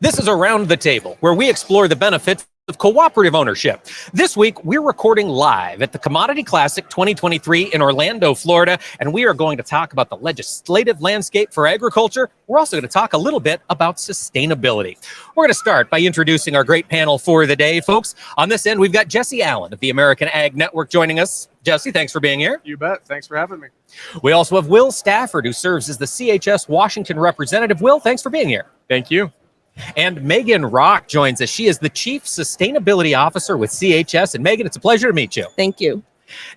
This is Around the Table, where we explore the benefits of cooperative ownership. This week, we're recording live at the Commodity Classic 2023 in Orlando, Florida, and we are going to talk about the legislative landscape for agriculture. We're also going to talk a little bit about sustainability. We're going to start by introducing our great panel for the day, folks. On this end, we've got Jesse Allen of the American Ag Network joining us. Jesse, thanks for being here. You bet. Thanks for having me. We also have Will Stafford, who serves as the CHS Washington representative. Will, thanks for being here. Thank you. And Megan Rock joins us. She is the Chief Sustainability Officer with CHS. And Megan, it's a pleasure to meet you. Thank you.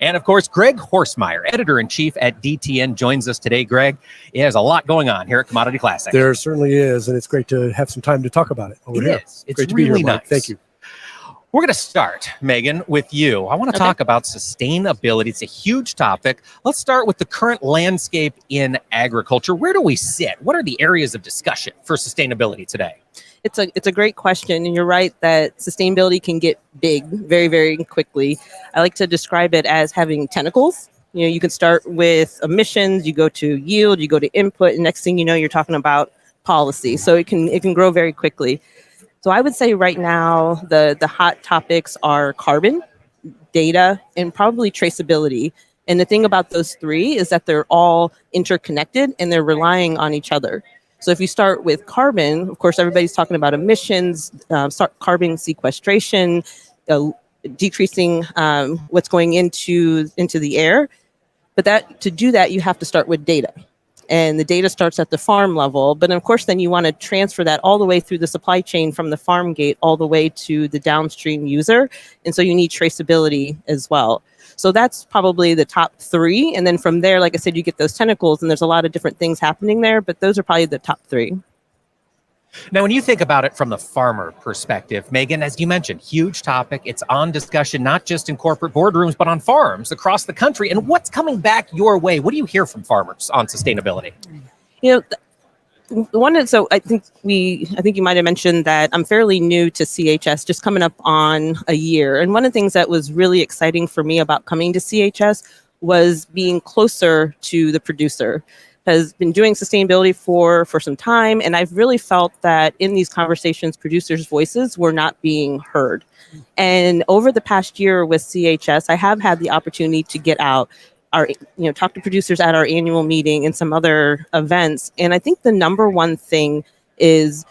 And of course, Greg Horstmeier, Editor-in-Chief at DTN, joins us today. Greg, there's a lot going on here at Commodity Classic. There certainly is, and it's great to have some time to talk about it over here. It's great to be really here, Mike. Nice. Thank you. We're going to start, Megan, with you. I want to talk about sustainability. It's a huge topic. Let's start with the current landscape in agriculture. Where do we sit? What are the areas of discussion for sustainability today? It's a great question, and you're right that sustainability can get big very, very quickly. I like to describe it as having tentacles. You know, you can start with emissions, you go to yield, you go to input, and next thing you know, you're talking about policy. So it can grow very quickly. So I would say right now the hot topics are carbon, data, and probably traceability. And the thing about those three is that they're all interconnected and they're relying on each other. So if you start with carbon, of course, everybody's talking about emissions, carbon sequestration, decreasing what's going into the air. But to do that, you have to start with data. And the data starts at the farm level. But of course, then you want to transfer that all the way through the supply chain from the farm gate all the way to the downstream user. And so you need traceability as well. So that's probably the top three. And then from there, like I said, you get those tentacles and there's a lot of different things happening there, but those are probably the top three. Now, when you think about it from the farmer perspective, Megan, as you mentioned, huge topic. It's on discussion, not just in corporate boardrooms, but on farms across the country. And what's coming back your way? What do you hear from farmers on sustainability? You know, so I think you might have mentioned that I'm fairly new to CHS, just coming up on a year. And one of the things that was really exciting for me about coming to CHS was being closer to the producer. Has been doing sustainability for some time, and I've really felt that in these conversations, producers' voices were not being heard. And over the past year with CHS, I have had the opportunity to get out, talk to producers at our annual meeting and some other events. And I think the number one thing is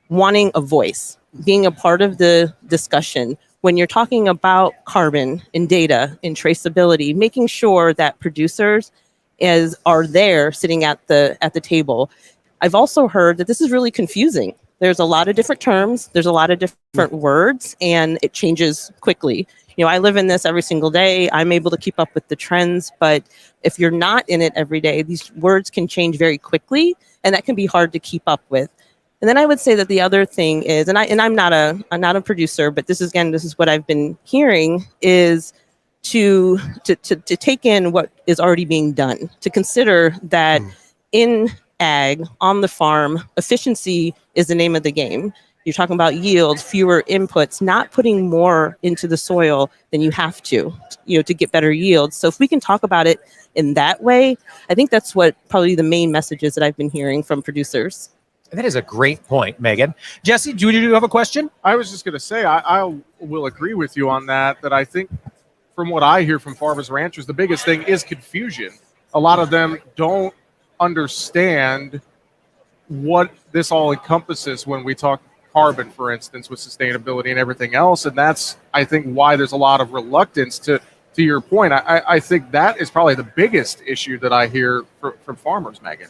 wanting a voice, being a part of the discussion. When you're talking about carbon and data and traceability, making sure that producers are there sitting at the table. I've also heard that this is really confusing. There's a lot of different terms, there's a lot of different words, and it changes quickly. You know, I live in this every single day. I'm able to keep up with the trends, but if you're not in it every day, these words can change very quickly, and that can be hard to keep up with. And then I would say that the other thing is, I'm not a producer, but this is what I've been hearing is to take in what is already being done, to consider that in ag, on the farm, efficiency is the name of the game. You're talking about yield, fewer inputs, not putting more into the soil than you have to get better yields. So if we can talk about it in that way, I think that's what probably the main messages that I've been hearing from producers. That is a great point, Megan. Jesse, do you have a question? I was just going to say, I will agree with you on that I think from what I hear from farmers and ranchers, the biggest thing is confusion. A lot of them don't understand what this all encompasses when we talk carbon, for instance, with sustainability and everything else. And that's, I think, why there's a lot of reluctance to your point. I think that is probably the biggest issue that I hear from farmers, Megan.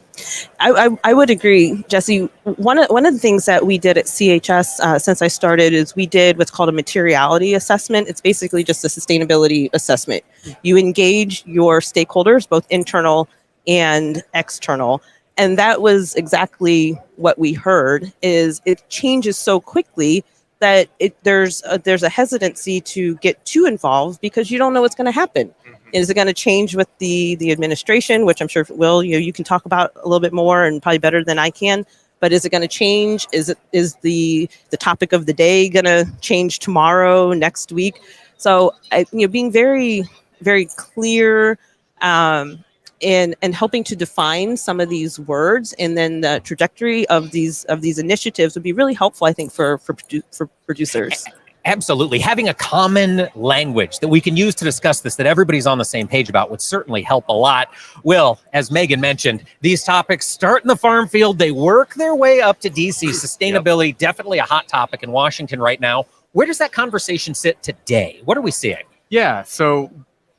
I would agree, Jesse. One of the things that we did at CHS since I started is we did what's called a materiality assessment. It's basically just a sustainability assessment. You engage your stakeholders, both internal and external. And that was exactly what we heard, is it changes so quickly that there's a hesitancy to get too involved because you don't know what's going to happen. Mm-hmm. Is it going to change with the administration, which I'm sure it will? You can talk about a little bit more and probably better than I can. But is it going to change? Is the topic of the day going to change tomorrow, next week? So being very, very clear and helping to define some of these words, and then the trajectory of these initiatives would be really helpful, I think, for producers. Absolutely. Having a common language that we can use to discuss this, that everybody's on the same page about, would certainly help a lot. Will, as Megan mentioned, these topics start in the farm field. They work their way up to DC. Sustainability, definitely a hot topic in Washington right now. Where does that conversation sit today? What are we seeing? Yeah, so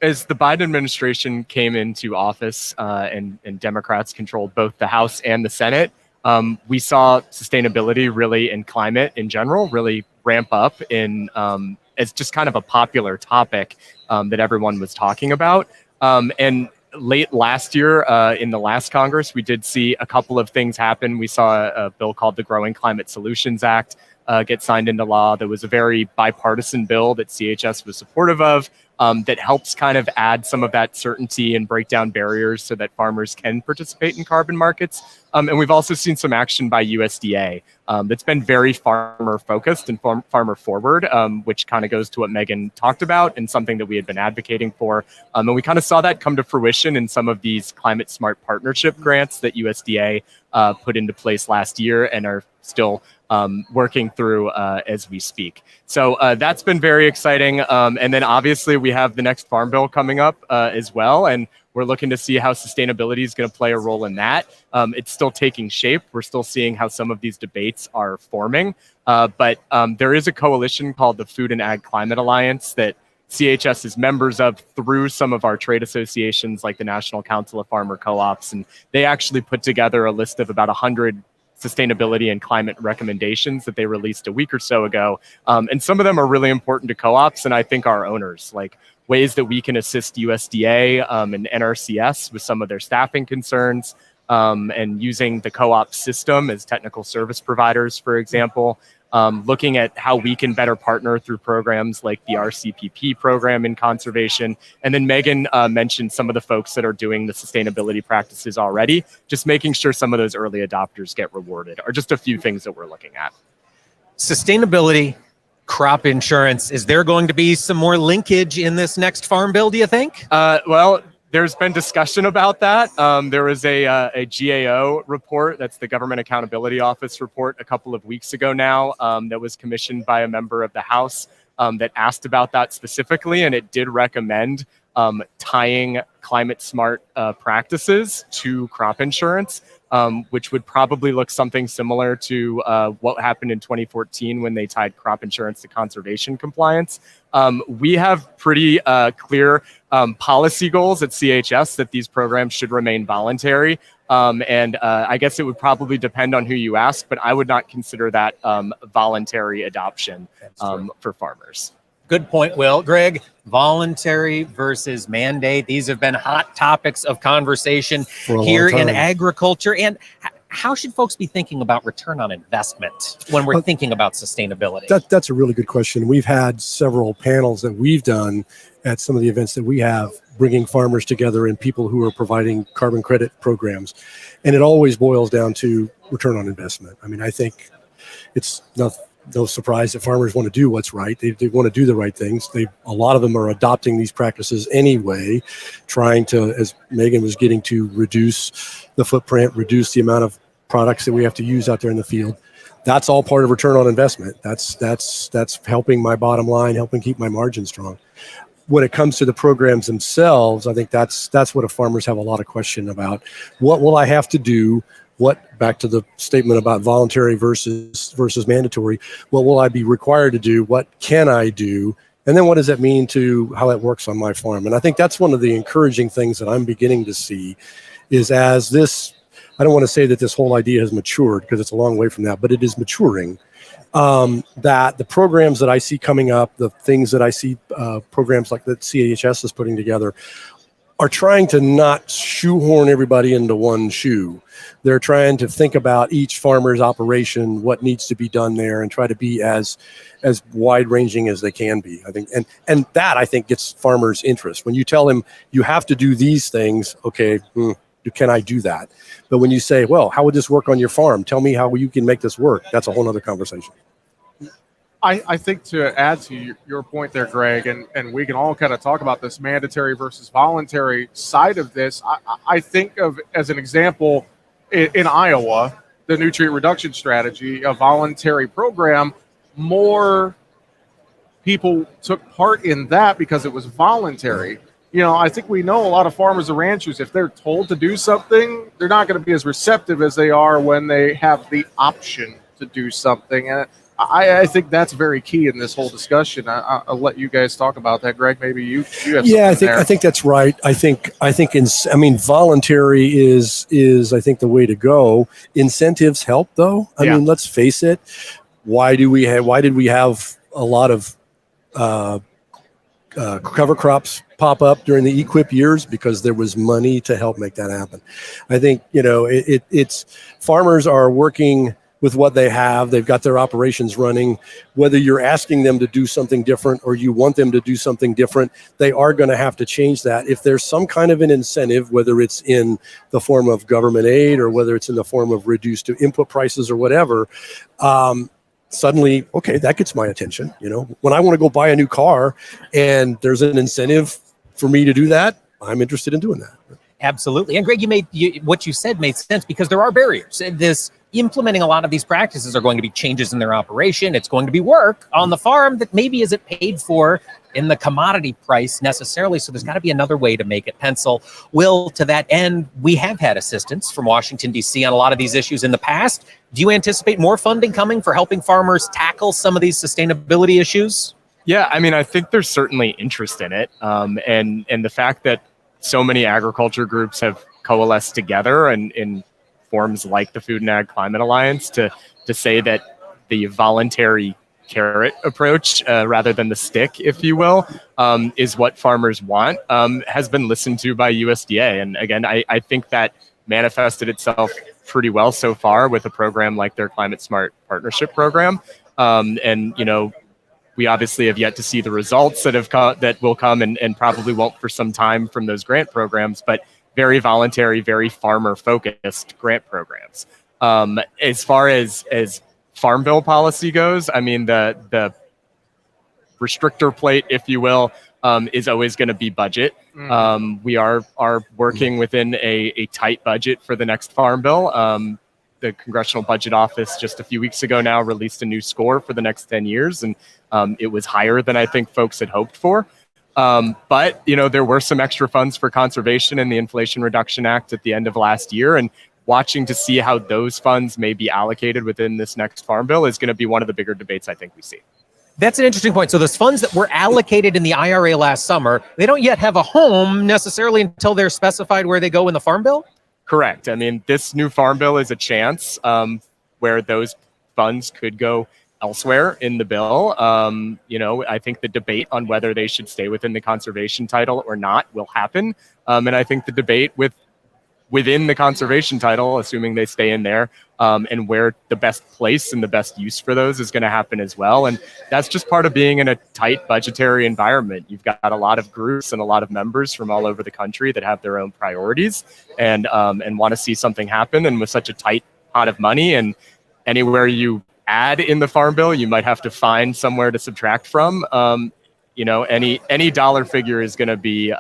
as the Biden administration came into office and Democrats controlled both the House and the Senate, we saw sustainability really, and climate in general, really ramp up in as just kind of a popular topic that everyone was talking about. And late last year, in the last Congress, we did see a couple of things happen. We saw a bill called the Growing Climate Solutions Act get signed into law. That was a very bipartisan bill that CHS was supportive of, that helps kind of add some of that certainty and break down barriers so that farmers can participate in carbon markets. And we've also seen some action by USDA that's been very farmer focused and farmer forward, which kind of goes to what Megan talked about and something that we had been advocating for. And we kind of saw that come to fruition in some of these climate smart partnership grants that USDA put into place last year and are still working through as we speak. So that's been very exciting. And then obviously we have the next farm bill coming up as well. And we're looking to see how sustainability is going to play a role in that. It's still taking shape. We're still seeing how some of these debates are forming. But there is a coalition called the Food and Ag Climate Alliance that CHS is members of through some of our trade associations like the National Council of Farmer Co-ops. And they actually put together a list of about 100 sustainability and climate recommendations that they released a week or so ago. And some of them are really important to co-ops and I think our owners, like ways that we can assist USDA and NRCS with some of their staffing concerns, and using the co-op system as technical service providers, for example. Looking at how we can better partner through programs like the RCPP program in conservation. And then Megan mentioned some of the folks that are doing the sustainability practices already, just making sure some of those early adopters get rewarded are just a few things that we're looking at. Sustainability, Crop insurance. Is there going to be some more linkage in this next farm bill, do you think? Well, there's been discussion about that. There was a GAO report, that's the Government Accountability Office report, a couple of weeks ago now, that was commissioned by a member of the House that asked about that specifically, and it did recommend tying climate smart practices to crop insurance, which would probably look something similar to what happened in 2014 when they tied crop insurance to conservation compliance. We have pretty clear policy goals at CHS that these programs should remain voluntary. And I guess it would probably depend on who you ask, but I would not consider that voluntary adoption for farmers. Good point, Will. Greg, voluntary versus mandate. These have been hot topics of conversation here in agriculture. And how should folks be thinking about return on investment when we're thinking about sustainability? That's a really good question. We've had several panels that we've done at some of the events that we have, bringing farmers together and people who are providing carbon credit programs. And it always boils down to return on investment. I mean, I think it's no surprise that farmers want to do what's right. They want to do the right things. A lot of them are adopting these practices anyway, trying to, as Megan was getting to, reduce the footprint, reduce the amount of products that we have to use out there in the field. That's all part of return on investment. That's helping my bottom line, helping keep my margin strong. When it comes to the programs themselves, I think that's what farmers have a lot of question about. What will I have to do? Back to the statement about voluntary versus mandatory, what will I be required to do? What can I do? And then what does that mean to how it works on my farm? And I think that's one of the encouraging things that I'm beginning to see is as this, I don't want to say that this whole idea has matured because it's a long way from that, but it is maturing. That the programs that I see coming up, the things that I see, programs like that CHS is putting together, are trying to not shoehorn everybody into one shoe. They're trying to think about each farmer's operation, what needs to be done there, and try to be as wide-ranging as they can be. I think, and that I think gets farmers' interest. When you tell them you have to do these things, okay, can I do that? But when you say, well, how would this work on your farm? Tell me how you can make this work. That's a whole other conversation. I think to add to your point there, Greg, and we can all kind of talk about this mandatory versus voluntary side of this. I think of, as an example, in Iowa, the nutrient reduction strategy, a voluntary program, more people took part in that because it was voluntary. I think we know a lot of farmers and ranchers, if they're told to do something, they're not going to be as receptive as they are when they have the option to do something. And I think that's very key in this whole discussion. I'll let you guys talk about that, Greg. Maybe you have something I think that's right. I think voluntary is I think the way to go. Incentives help, though. I mean, let's face it. Why did we have a lot of cover crops pop up during the equip years? Because there was money to help make that happen. I think it's farmers are working with what they have. They've got their operations running. Whether you're asking them to do something different or you want them to do something different, they are going to have to change that. If there's some kind of an incentive, whether it's in the form of government aid or whether it's in the form of reduced input prices or whatever, suddenly, okay, that gets my attention. When I want to go buy a new car and there's an incentive for me to do that, I'm interested in doing that. Absolutely. And Greg, what you said made sense because there are barriers. Implementing a lot of these practices are going to be changes in their operation. It's going to be work on the farm that maybe isn't paid for in the commodity price necessarily. So there's got to be another way to make it pencil. Will, to that end, we have had assistance from Washington, D.C. on a lot of these issues in the past. Do you anticipate more funding coming for helping farmers tackle some of these sustainability issues? Yeah, I mean, I think there's certainly interest in it. And the fact that so many agriculture groups have coalesced together and in forms like the Food and Ag Climate Alliance to say that the voluntary carrot approach rather than the stick, if you will, is what farmers want, has been listened to by USDA. And again, I think that manifested itself pretty well so far with a program like their Climate Smart Partnership Program. We obviously have yet to see the results that will come and probably won't for some time from those grant programs, but very voluntary, very farmer-focused grant programs. As far as Farm Bill policy goes, I mean, the restrictor plate, if you will, is always going to be budget. We are working within a tight budget for the next Farm Bill. The Congressional Budget Office just a few weeks ago now released a new score for the next 10 years, and it was higher than I think folks had hoped for. But there were some extra funds for conservation in the Inflation Reduction Act at the end of last year, and watching to see how those funds may be allocated within this next Farm Bill is going to be one of the bigger debates I think we see. That's an interesting point. So those funds that were allocated in the IRA last summer, they don't yet have a home necessarily until they're specified where they go in the Farm Bill? Correct. I mean, this new Farm Bill is a chance where those funds could go elsewhere in the bill. I think the debate on whether they should stay within the conservation title or not will happen. And I think the debate within the conservation title, assuming they stay in there, and where the best place and the best use for those is going to happen as well. And that's just part of being in a tight budgetary environment. You've got a lot of groups and a lot of members from all over the country that have their own priorities and want to see something happen. And with such a tight pot of money, and anywhere you add in the Farm Bill, you might have to find somewhere to subtract from. Any dollar figure is going to be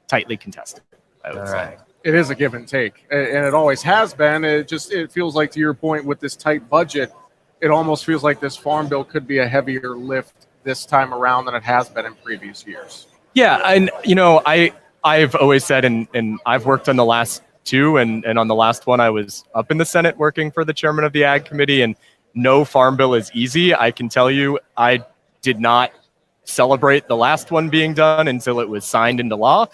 tightly contested, I would say. It is a give and take, and it always has been. It feels like, to your point, with this tight budget, it almost feels like this Farm Bill could be a heavier lift this time around than it has been in previous years. Yeah, and I've always said, and I've worked on the last two, and on the last one I was up in the Senate working for the chairman of the Ag Committee, and no Farm Bill is easy. I can tell you, I did not celebrate the last one being done until it was signed into law.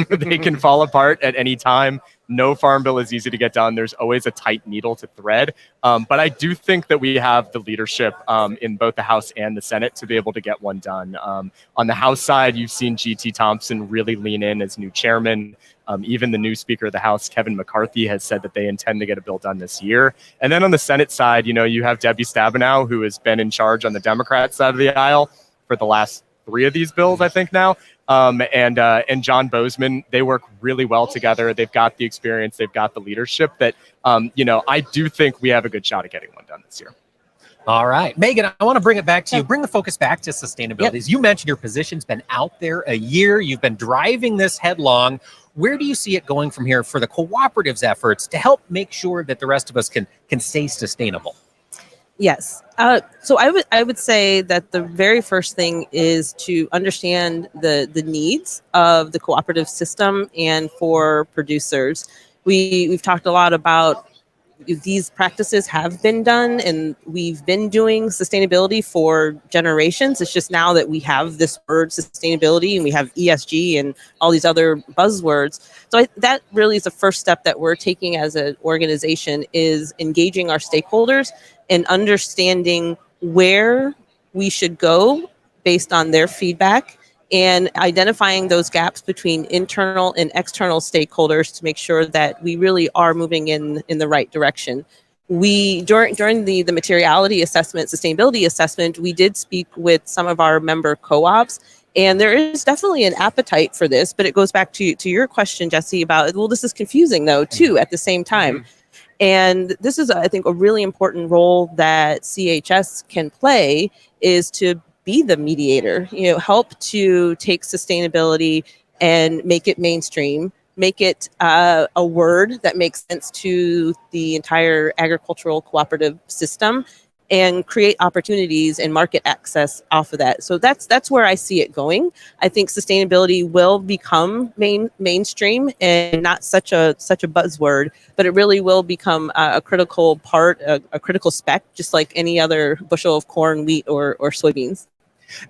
They can fall apart at any time. No Farm Bill is easy to get done. There's always a tight needle to thread. But I do think that we have the leadership in both the House and the Senate to be able to get one done. On the House side, you've seen G.T. Thompson really lean in as new chairman. Even the new Speaker of the House, Kevin McCarthy, has said that they intend to get a bill done this year. And then on the Senate side, you have Debbie Stabenow, who has been in charge on the Democrat side of the aisle for the last three of these bills, I think now. And John Bozeman, they work really well together. They've got the experience, they've got the leadership that, I do think we have a good shot at getting one done this year. All right. Megan, I want to bring it back to you. Bring the focus back to sustainability. Yep. As you mentioned, your position's been out there a year. You've been driving this headlong. Where do you see it going from here for the cooperatives' efforts to help make sure that the rest of us can stay sustainable? Yes. So I would say that the very first thing is to understand the needs of the cooperative system and for producers. We've talked a lot about these practices have been done, and we've been doing sustainability for generations. It's just now that we have this word sustainability and we have ESG and all these other buzzwords. So that really is the first step that we're taking as an organization, is engaging our stakeholders and understanding where we should go based on their feedback, and identifying those gaps between internal and external stakeholders to make sure that we really are moving in the right direction. We during the materiality assessment, sustainability assessment, we did speak with some of our member co-ops, and there is definitely an appetite for this, but it goes back to your question, Jesse, about, well, this is confusing though too at the same time. Mm-hmm. And this is, I think, a really important role that CHS can play, is to be the mediator, help to take sustainability and make it mainstream, make it a word that makes sense to the entire agricultural cooperative system, and create opportunities and market access off of that. So that's where I see it going. I think sustainability will become mainstream and not such a buzzword, but it really will become a critical part, a critical spec, just like any other bushel of corn, wheat, or soybeans.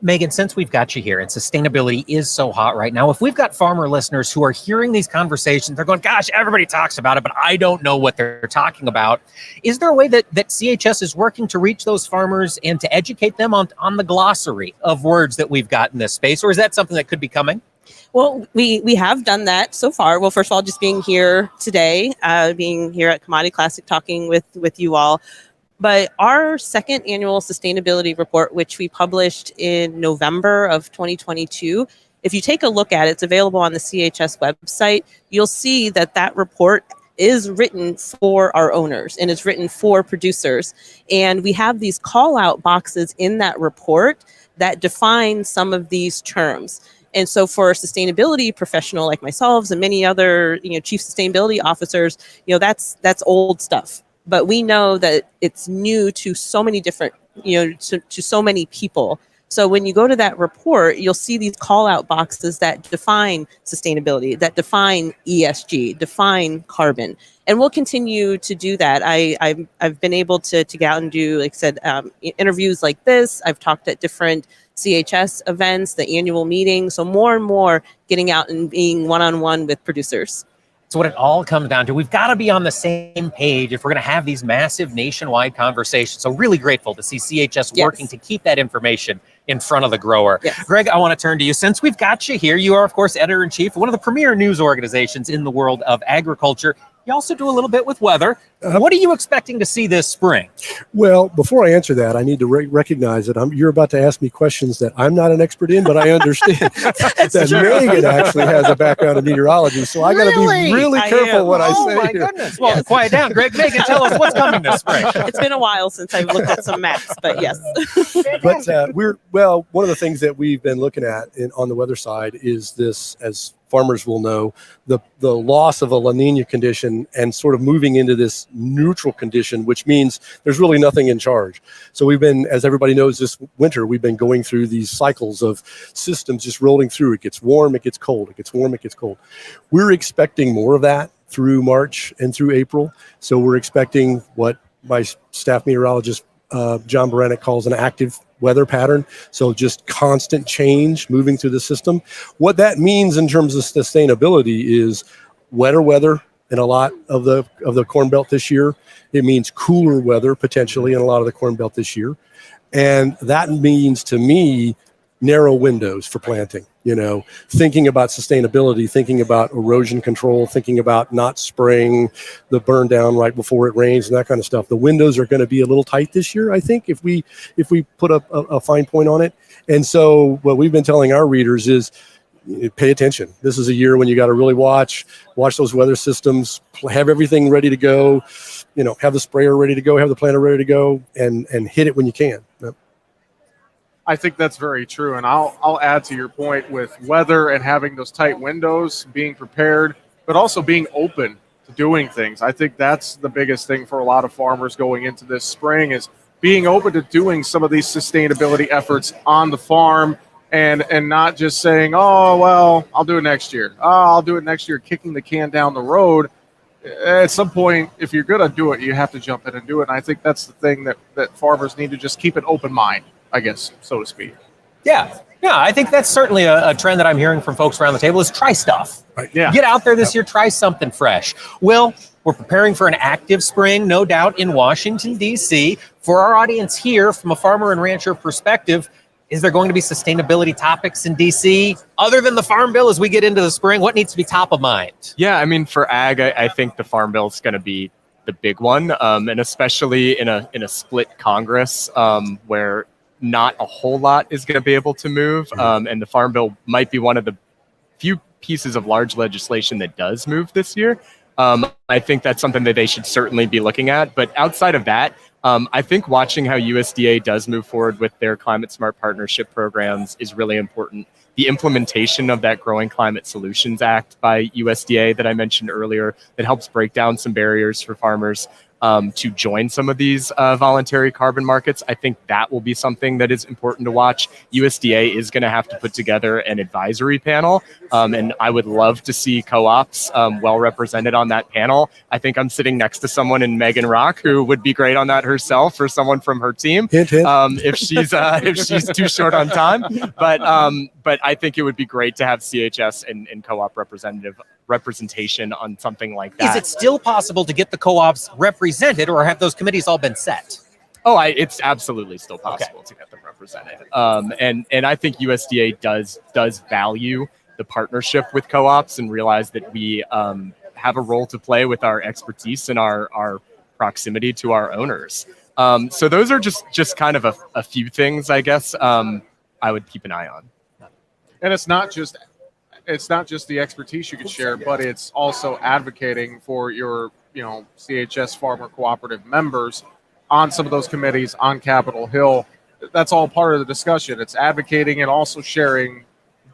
Megan, since we've got you here and sustainability is so hot right now, if we've got farmer listeners who are hearing these conversations, they're going, gosh, everybody talks about it, but I don't know what they're talking about. Is there a way that CHS is working to reach those farmers and to educate them on the glossary of words that we've got in this space? Or is that something that could be coming? Well, we have done that so far. Well, first of all, just being here today, being here at Commodity Classic, talking with you all. But our second annual sustainability report, which we published in November of 2022, if you take a look at it, it's available on the CHS website, you'll see that report is written for our owners and it's written for producers. And we have these call out boxes in that report that define some of these terms. And so for a sustainability professional like myself and many other, chief sustainability officers, that's old stuff. But we know that it's new to so many different, to so many people. So when you go to that report, you'll see these call out boxes that define sustainability, that define ESG, define carbon. And we'll continue to do that. I've been able to get out and do, like I said, interviews like this. I've talked at different CHS events, the annual meeting. So more and more getting out and being one-on-one with producers. It's what it all comes down to. We've got to be on the same page if we're going to have these massive nationwide conversations. So really grateful to see CHS working to keep that information in front of the grower. Yes. Greg, I want to turn to you. Since we've got you here, you are, of course, editor-in-chief of one of the premier news organizations in the world of agriculture. You also do a little bit with weather. What are you expecting to see this spring? Well, before I answer that, I need to recognize that you're about to ask me questions that I'm not an expert in, but I understand that Megan actually has a background in meteorology. So I got to be really careful what I say. Oh, my goodness. Well, quiet down, Greg. Megan, tell us what's coming this spring. It's been a while since I've looked at some maps, but yes. But one of the things that we've been looking at on the weather side is this, as farmers will know, the loss of a La Nina condition and sort of moving into this neutral condition, which means there's really nothing in charge. So we've been, as everybody knows, this winter, we've been going through these cycles of systems just rolling through. It gets warm, it gets cold, it gets warm, it gets cold. We're expecting more of that through March and through April. So we're expecting what my staff meteorologist, John Baranek, calls an active weather pattern. So just constant change moving through the system. What that means in terms of sustainability is wetter weather in a lot of the Corn Belt this year. It means cooler weather potentially in a lot of the Corn Belt this year. And that means, to me, narrow windows for planting, thinking about sustainability, thinking about erosion control, thinking about not spraying the burn down right before it rains and that kind of stuff. The windows are going to be a little tight this year, I think, if we put a fine point on it. And so what we've been telling our readers is, pay attention. This is a year when you got to really watch those weather systems, have everything ready to go, have the sprayer ready to go, have the planter ready to go, and hit it when you can. Yep. I think that's very true. And I'll add to your point with weather and having those tight windows, being prepared, but also being open to doing things. I think that's the biggest thing for a lot of farmers going into this spring is being open to doing some of these sustainability efforts on the farm and not just saying, oh, well, I'll do it next year. Oh, I'll do it next year, kicking the can down the road. At some point, if you're going to do it, you have to jump in and do it. And I think that's the thing that farmers need to just keep an open mind, I guess, so to speak. Yeah, I think that's certainly a trend that I'm hearing from folks around the table is try stuff. Right. Yeah. Get out there this year, try something fresh. Will, we're preparing for an active spring, no doubt, in Washington, D.C. For our audience here, from a farmer and rancher perspective, is there going to be sustainability topics in D.C. other than the Farm Bill as we get into the spring? What needs to be top of mind? Yeah, I mean, for ag, I think the Farm Bill is going to be the big one, and especially in a split Congress where not a whole lot is going to be able to move, and the Farm Bill might be one of the few pieces of large legislation that does move this year. I think that's something that they should certainly be looking at. But outside of that, I think watching how USDA does move forward with their climate smart partnership programs is really important. The implementation of that Growing Climate Solutions Act by USDA that I mentioned earlier that helps break down some barriers for farmers to join some of these voluntary carbon markets. I think that will be something that is important to watch. USDA is going to have to put together an advisory panel, and I would love to see co-ops well represented on that panel. I think I'm sitting next to someone in Megan Rock who would be great on that herself, or someone from her team, hint. if she's too short on time. But I think it would be great to have CHS and co-op representation on something like that. Is it still possible to get the co-ops represented, or have those committees all been set? Oh, it's absolutely still possible to get them represented. And I think USDA does value the partnership with co-ops and realize that we have a role to play with our expertise and our proximity to our owners. So those are just kind of a few things, I guess, I would keep an eye on. And it's not just the expertise you can share, but it's also advocating for your, CHS farmer cooperative members on some of those committees on Capitol Hill. That's all part of the discussion. It's advocating and also sharing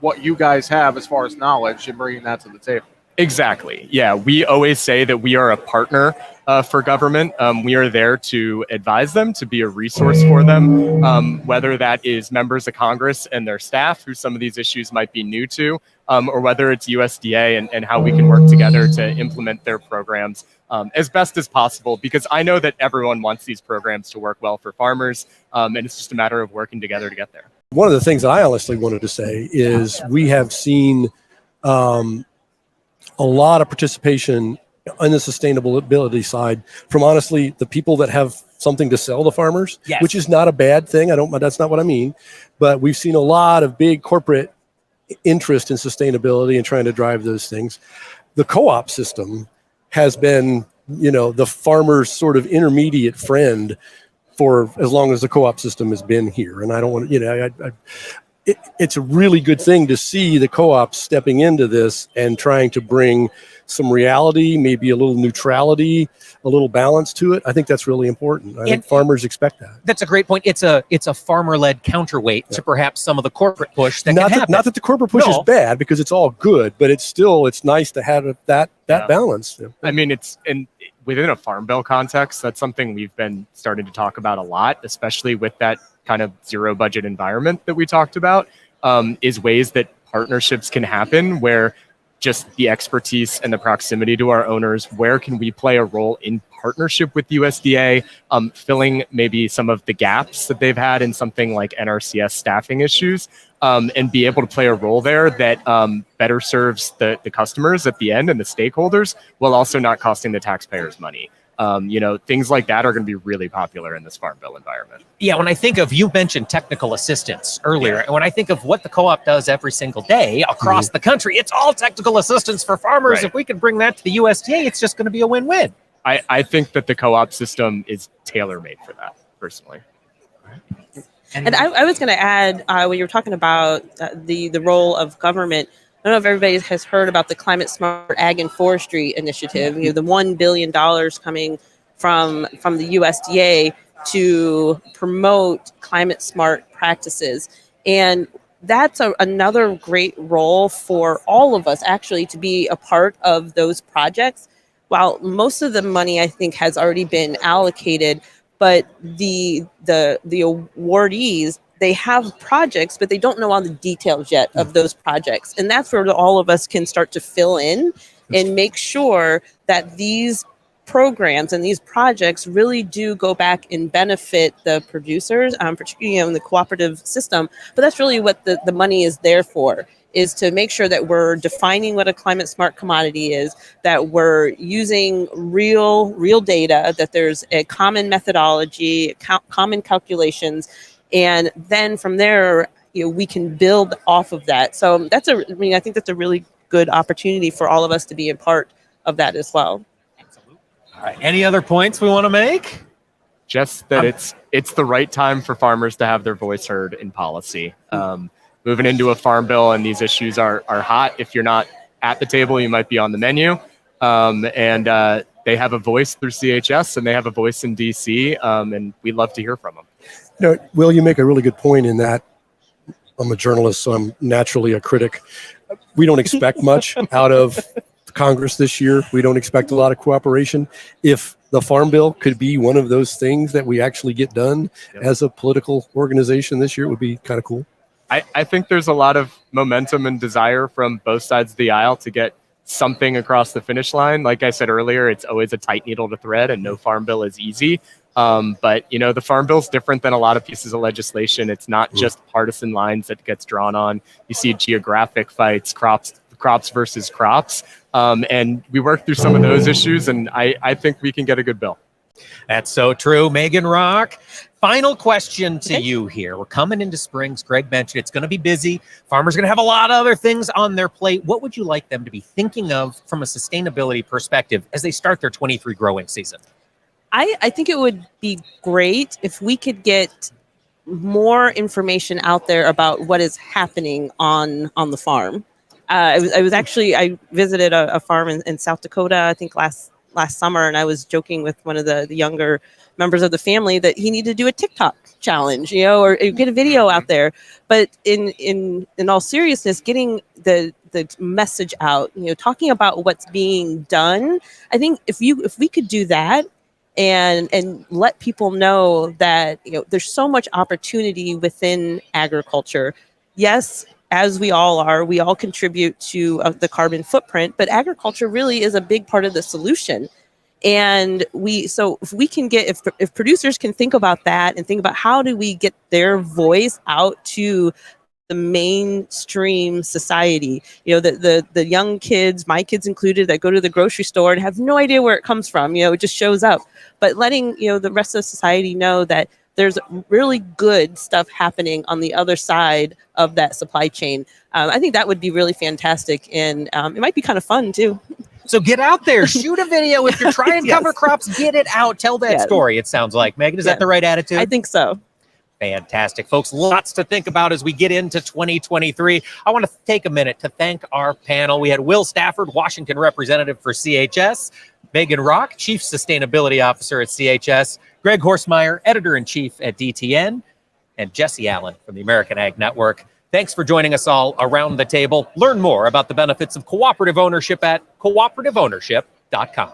what you guys have as far as knowledge and bringing that to the table. Exactly. Yeah, we always say that we are a partner for government. We are there to advise them, to be a resource for them, whether that is members of Congress and their staff who some of these issues might be new to, or whether it's USDA and how we can work together to implement their programs as best as possible, because I know that everyone wants these programs to work well for farmers, and it's just a matter of working together to get there. One of the things I honestly wanted to say is we have seen a lot of participation on the sustainability side from honestly the people that have something to sell to farmers, yes, which is not a bad thing. That's not what I mean, but we've seen a lot of big corporate interest in sustainability and trying to drive those things. The co-op system has been, the farmer's sort of intermediate friend for as long as the co-op system has been here. And I don't want to, it's a really good thing to see the co-ops stepping into this and trying to bring some reality, maybe a little neutrality, a little balance to it. I think that's really important. I think farmers expect that. That's a great point. It's a farmer-led counterweight to perhaps some of the corporate push that can happen. Not that the corporate push is bad, because it's all good, but it's nice to have that balance. Yeah. I mean, within a Farm Bill context, that's something we've been starting to talk about a lot, especially with that kind of zero budget environment that we talked about, is ways that partnerships can happen where just the expertise and the proximity to our owners, where can we play a role in partnership with USDA, filling maybe some of the gaps that they've had in something like NRCS staffing issues, and be able to play a role there that better serves the customers at the end and the stakeholders, while also not costing the taxpayers money. Things like that are going to be really popular in this Farm Bill environment. Yeah, when I think of, you mentioned technical assistance earlier, and when I think of what the co-op does every single day across the country, it's all technical assistance for farmers. Right. If we can bring that to the USDA, it's just going to be a win-win. I think that the co-op system is tailor-made for that, personally. And I was going to add, when you were talking about the role of government, I don't know if everybody has heard about the Climate Smart Ag and Forestry Initiative. The $1 billion coming from the USDA to promote climate smart practices. And that's another great role for all of us actually to be a part of those projects. While most of the money I think has already been allocated, but the awardees, they have projects, but they don't know all the details yet of those projects. And that's where all of us can start to fill in and make sure that these programs and these projects really do go back and benefit the producers, particularly in the cooperative system. But that's really what the money is there for, is to make sure that we're defining what a climate smart commodity is, that we're using real data, that there's a common methodology, common calculations, and then from there, we can build off of that. So I think that's a really good opportunity for all of us to be a part of that as well. All right. Any other points we want to make? Just that it's the right time for farmers to have their voice heard in policy. Moving into a farm bill, and these issues are hot. If you're not at the table, you might be on the menu. And they have a voice through CHS, and they have a voice in DC, and we'd love to hear from them. Will, you make a really good point in that. I'm a journalist, so I'm naturally a critic. We don't expect much out of Congress this year. We don't expect a lot of cooperation. If the Farm Bill could be one of those things that we actually get done as a political organization this year, it would be kind of cool. I think there's a lot of momentum and desire from both sides of the aisle to get something across the finish line. Like I said earlier, it's always a tight needle to thread, and no farm bill is easy. But the farm bill is different than a lot of pieces of legislation. It's not just partisan lines that gets drawn on. You see geographic fights, crops versus crops. And we worked through some of those issues, and I think we can get a good bill. That's so true. Megan Rock, final question to you here. We're coming into springs. Greg mentioned it's going to be busy. Farmers are going to have a lot of other things on their plate. What would you like them to be thinking of from a sustainability perspective as they start their 23 growing season? I think it would be great if we could get more information out there about what is happening on the farm. I visited a farm in South Dakota, I think last summer, and I was joking with one of the younger members of the family that he needed to do a TikTok challenge, or get a video out there. But in all seriousness, getting the message out, talking about what's being done. I think if we could do that and let people know that there's so much opportunity within agriculture. Yes, as we all contribute to the carbon footprint, but agriculture really is a big part of the solution. And if producers can think about that and think about how do we get their voice out to the mainstream society, the young kids, my kids included, that go to the grocery store and have no idea where it comes from, it just shows up. But letting, the rest of society know that there's really good stuff happening on the other side of that supply chain. I think that would be really fantastic. And it might be kind of fun too. So get out there, shoot a video. If you're trying to cover crops, get it out. Tell that story, it sounds like. Megan, is that the right attitude? I think so. Fantastic, folks. Lots to think about as we get into 2023. I want to take a minute to thank our panel. We had Will Stafford, Washington representative for CHS, Megan Rock, Chief Sustainability Officer at CHS, Greg Horstmeier, Editor-in-Chief at DTN, and Jesse Allen from the American Ag Network. Thanks for joining us all around the table. Learn more about the benefits of cooperative ownership at cooperativeownership.com.